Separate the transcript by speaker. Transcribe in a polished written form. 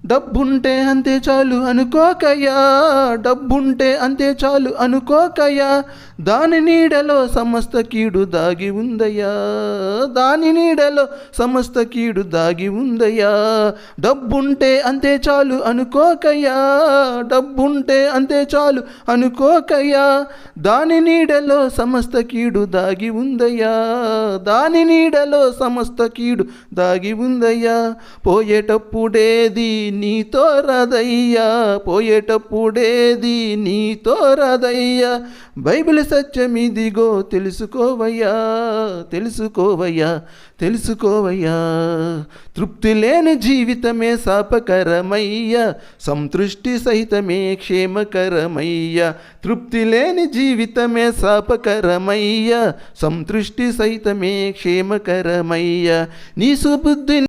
Speaker 1: డబ్బుంటే అంతే చాలు అనుకోకయ్యా, డబ్బుంటే అంతే చాలు అనుకోకయ్యా, దాని నీడలో సమస్త కీడు దాగి ఉందయ్యా, దాని నీడలో సమస్త కీడు దాగి ఉందయ్యా. డబ్బుంటే అంతే చాలు అనుకోకయ్యా, డబ్బుంటే అంతే చాలు అనుకోకయ్యా, దాని నీడలో సమస్త కీడు దాగి ఉందయ్యా, దాని నీడలో సమస్త కీడు దాగి ఉందయ్యా. పోయేటప్పుడేది నీతో రాదయ్యా, పోయేటప్పుడేది నీతో రాదయ్యా. బైబిల్ సత్యం ఇదిగో తెలుసుకోవయ్యా, తెలుసుకోవయ్యా, తెలుసుకోవయ్యా. తృప్తి లేని జీవితమే శాపకరమయ్యా, సంతృష్టి సహితమే క్షేమకరమయ్యా. తృప్తి లేని జీవితమే శాపకరమయ్యా, సంతృష్టి సహితమే క్షేమకరమయ్యా. నీ సుబుద్ధి